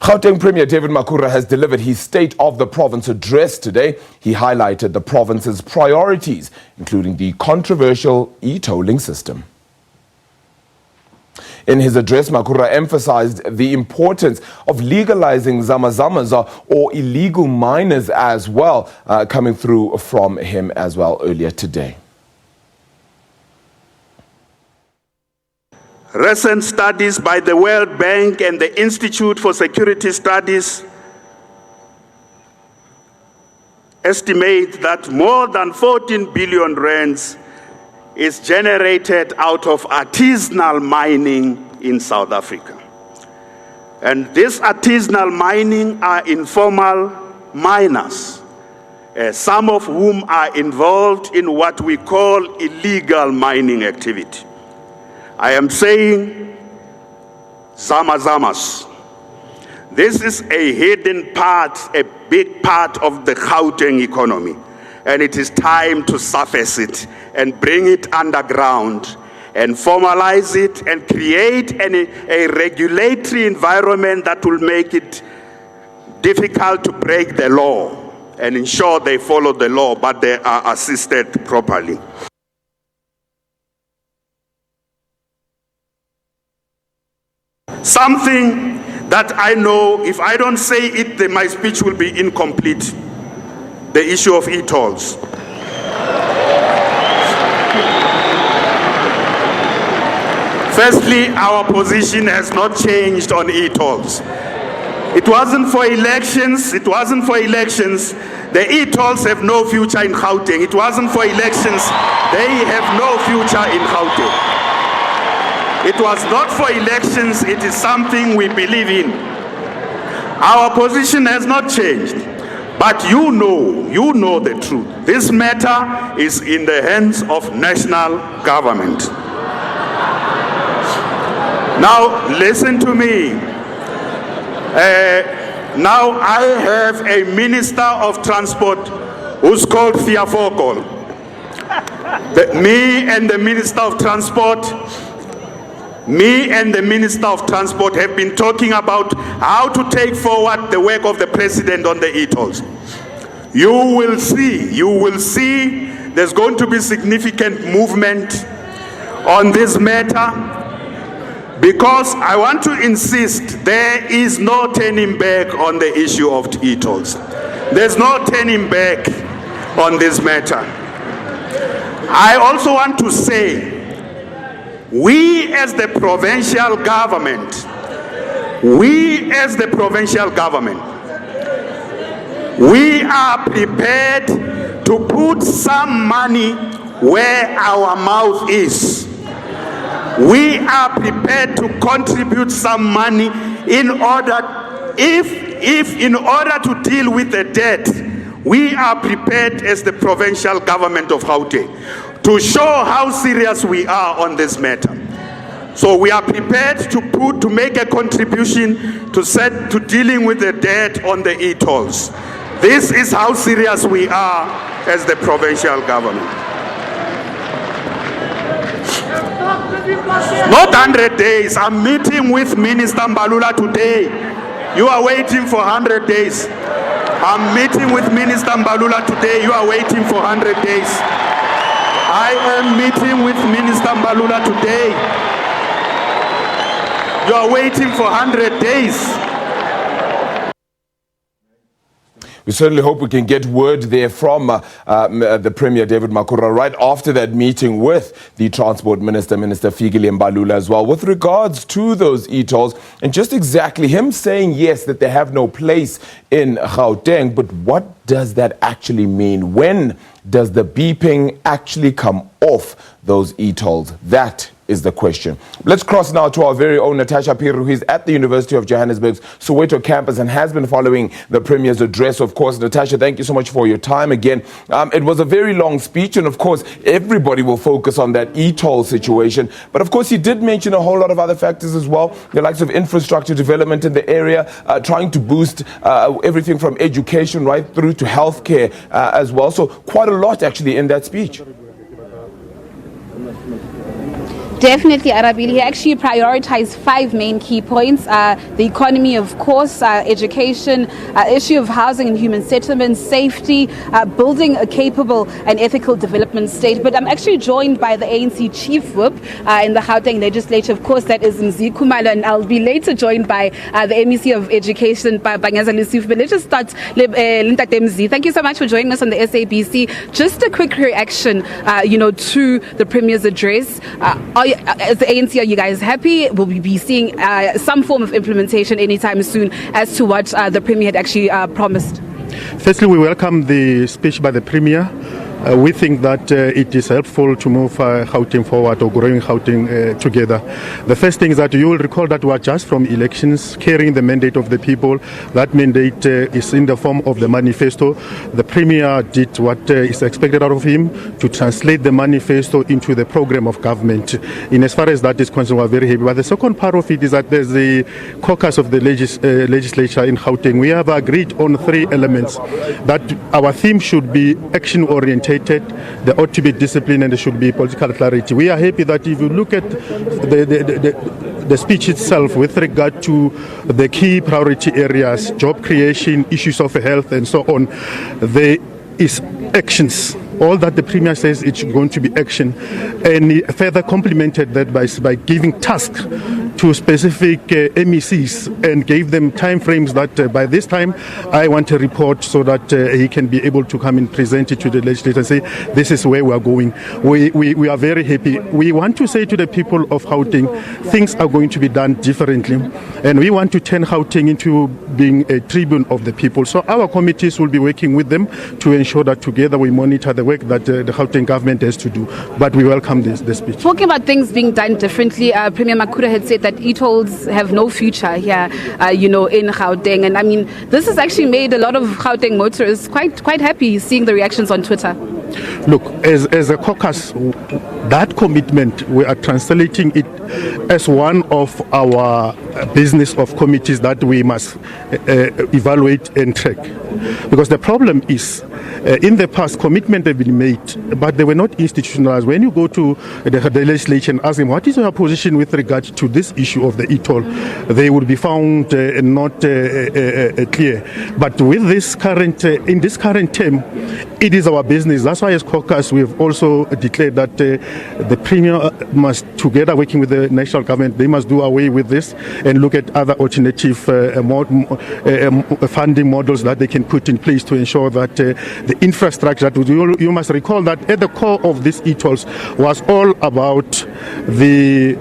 Gauteng Premier David Makhura has delivered his State of the Province address today. He highlighted the province's priorities, including the controversial e-tolling system. In his address, Makhura emphasized the importance of legalizing zamazamas or illegal miners as well, coming through from him as well earlier today. Recent studies by the World Bank and the Institute for Security Studies estimate that more than 14 billion rands is generated out of artisanal mining in South Africa. And this artisanal mining are informal miners, some of whom are involved in what we call illegal mining activity. I am saying zamazamas. This is a hidden part, a big part of the Gauteng economy. And it is time to surface it and bring it underground and formalize it and create a regulatory environment that will make it difficult to break the law and ensure they follow the law, but they are assisted properly. Something that I know, if I don't say it, then my speech will be incomplete. The issue of e-tolls. Firstly, our position has not changed on e-tolls. It wasn't for elections. The e-tolls have no future in Gauteng. It wasn't for elections. They have no future in Gauteng. It was not for elections. It is something we believe in. Our position has not changed. But you know the truth. This matter is in the hands of national government. Now, listen to me. Now I have a Minister of Transport who's called Fiafokol. Me and the Minister of Transport have been talking about how to take forward the work of the President on the e-tolls. You will see there's going to be significant movement on this matter, because I want to insist there is no turning back on the issue of e-tolls. There's no turning back on this matter. I also want to say, we as the provincial government, we are prepared to put some money where our mouth is. We are prepared to contribute some money in order to deal with the debt. We are prepared as the provincial government of Gauteng to show how serious we are on this matter. So we are prepared to make a contribution to dealing with the debt on the e-tolls. This is how serious we are as the provincial government. Not 100 days. I'm meeting with Minister Mbalula today. You are waiting for 100 days. I'm meeting with Minister Mbalula today. You are waiting for 100 days. I am meeting with Minister Mbalula today. You are waiting for 100 days. We certainly hope we can get word there from the Premier David Makhura right after that meeting with the Transport Minister, Minister Fikile Mbalula as well, with regards to those e-tolls and just exactly him saying yes, that they have no place in Gauteng. But what does that actually mean? When does the beeping actually come off those e-tolls? That is the question. Let's cross now to our very own Natasha Piru, who is at the University of Johannesburg's Soweto campus and has been following the Premier's address. Of course, Natasha, thank you so much for your time again. It was a very long speech, and of course, everybody will focus on that e-toll situation. But of course, he did mention a whole lot of other factors as well, the likes of infrastructure development in the area, trying to boost everything from education right through to healthcare as well. So quite a lot actually in that speech. Definitely, Arabile. He actually prioritized 5 main key points. The economy, of course, education, issue of housing and human settlements, safety, building a capable and ethical development state. But I'm actually joined by the ANC Chief Whip in the Gauteng legislature. Of course, that is Khumalo, and I'll be later joined by the MEC of Education, Banyaza Lesufi. But let's just start, Ntate Mzi. Thank you so much for joining us on the SABC. Just a quick reaction, to the Premier's address. As the ANC, are you guys happy? Will we be seeing some form of implementation anytime soon as to what the Premier had actually promised? Firstly, we welcome the speech by the Premier. We think that it is helpful to move Gauteng forward, or growing Gauteng together. The first thing is that you will recall that we are just from elections, carrying the mandate of the people. That mandate is in the form of the manifesto. The Premier did what is expected out of him, to translate the manifesto into the program of government. In as far as that is concerned, we are very happy. But the second part of it is that there's the caucus of the legislature in Gauteng. We have agreed on 3 elements. That our theme should be action-oriented, there ought to be discipline, and there should be political clarity. We are happy that if you look at the speech itself with regard to the key priority areas, job creation, issues of health, and so on, there is actions. All that the Premier says, it's going to be action. And he further complemented that by giving tasks to specific MECs, and gave them time frames that by this time I want a report, so that he can be able to come and present it to the legislature and say, this is where we are going. We are very happy. We want to say to the people of Gauteng, things are going to be done differently, and we want to turn Gauteng into being a tribune of the people. So our committees will be working with them to ensure that together we monitor the work that the Gauteng government has to do. But we welcome this speech. Talking about things being done differently, Premier Makhura had said that e-tolls have no future here, in Gauteng. And I mean, this has actually made a lot of Gauteng motorists quite happy seeing the reactions on Twitter. Look, as a caucus, that commitment, we are translating it as one of our business of committees that we must evaluate and track. Because the problem is, in the past, commitments have been made, but they were not institutionalized. When you go to the legislature and ask them, what is your position with regard to this issue of the e-toll, they would be found not clear. But with this in this current term, it is our business. That's why as caucus, we've also declared that the Premier must, together working with the national government, they must do away with this and look at other alternative funding models that they can put in place to ensure that the infrastructure, you must recall that at the core of these e-tolls was all about the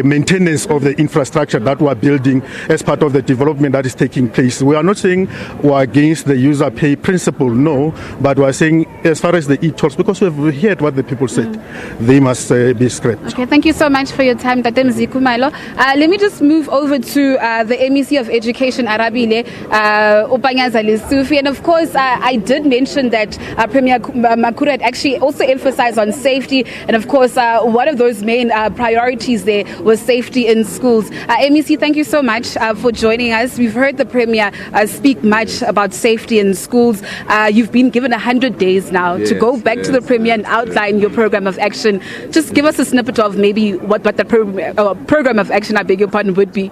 maintenance of the infrastructure that we are building as part of the development that is taking place. We are not saying we are against the user pay principle, no, but we are saying as far as the e-tolls, because we've heard what the people said, they must be scrapped. Okay, thank you so much for your time, Tate Khumalo. Let me just move over to the MEC of Education, Arabile, Banyaza Lesufi. And of course, I did mention that Premier Makhura had actually also emphasized on safety. And of course, one of those main priorities there was safety in schools. MEC, thank you so much for joining us. We've heard the Premier speak much about safety in schools. You've been given 100 days now to go back to the Premier and outline your program of action. Just give us a snippet of maybe what the program of action, I beg your pardon, would be.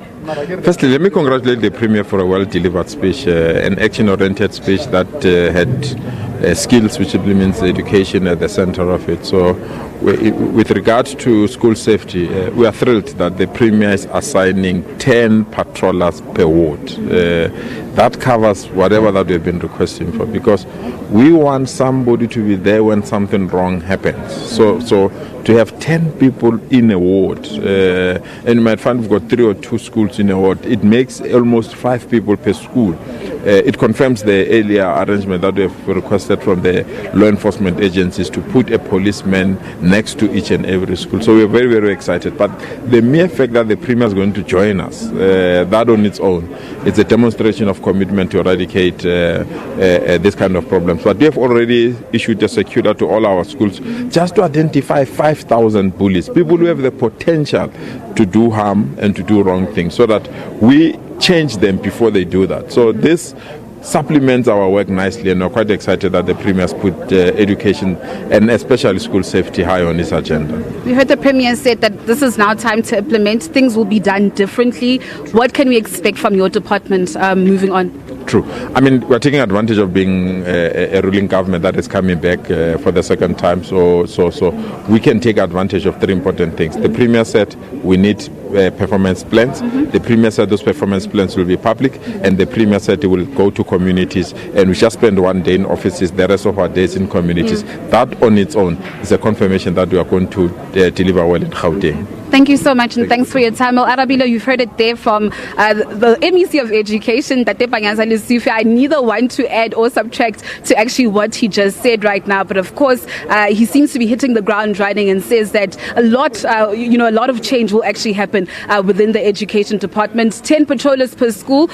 Firstly, let me congratulate the Premier for a well-delivered speech, an action-oriented speech that had skills which implements education at the center of it. So with regard to school safety, we are thrilled that the Premier is assigning 10 patrollers per ward. That covers whatever that we've been requesting for, because we want somebody to be there when something wrong happens. So to have 10 people in a ward, and you might find we've got 3 or 2 schools in a ward, it makes almost 5 people per school. It confirms the earlier arrangement that we have requested from the law enforcement agencies to put a policeman next to each and every school. So we're very, very excited. But the mere fact that the Premier is going to join us, that on its own, it's a demonstration of commitment to eradicate this kind of problems. But we have already issued a circular to all our schools just to identify 5,000 bullies, people who have the potential to do harm and to do wrong things, so that we change them before they do that. So this supplements our work nicely, and we're quite excited that the Premier has put education and especially school safety high on his agenda. We heard the Premier said that this is now time to implement. Things will be done differently. What can we expect from your department moving on? True. I mean, we're taking advantage of being a ruling government that is coming back for the second time. So we can take advantage of three important things. The Premier said we need performance plans. The Premier said those performance plans will be public, and the Premier said it will go to communities, and we just spend one day in offices, the rest of our days in communities. That on its own is a confirmation that we are going to deliver well in Gauteng. Thank you so much, and thanks for your time. Well, Arabilo, you've heard it there from the MEC of Education, Tate Panyaza Lesufi. I neither want to add or subtract to actually what he just said right now, but of course, he seems to be hitting the ground running and says that a lot of change will actually happen within the education department. 10 patrollers per school.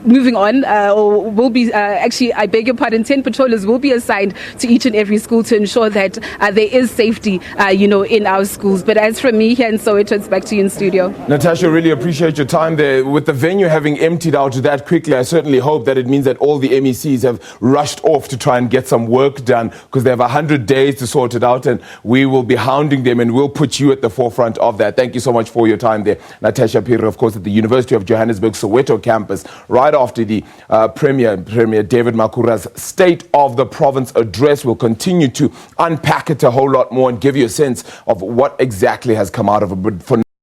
Moving on, or will be actually, I beg your pardon, 10 patrollers will be assigned to each and every school to ensure that there is safety, in our schools. But as from me here in Soweto, it's back to you in studio. Natasha, really appreciate your time there. With the venue having emptied out that quickly, I certainly hope that it means that all the MECs have rushed off to try and get some work done, because they have 100 days to sort it out, and we will be hounding them, and we'll put you at the forefront of that. Thank you so much for your time there. Natasha Piri, of course, at the University of Johannesburg Soweto campus, right after the Premier David Makhura's State of the Province address. We'll continue to unpack it a whole lot more and give you a sense of what exactly has come out of it. But for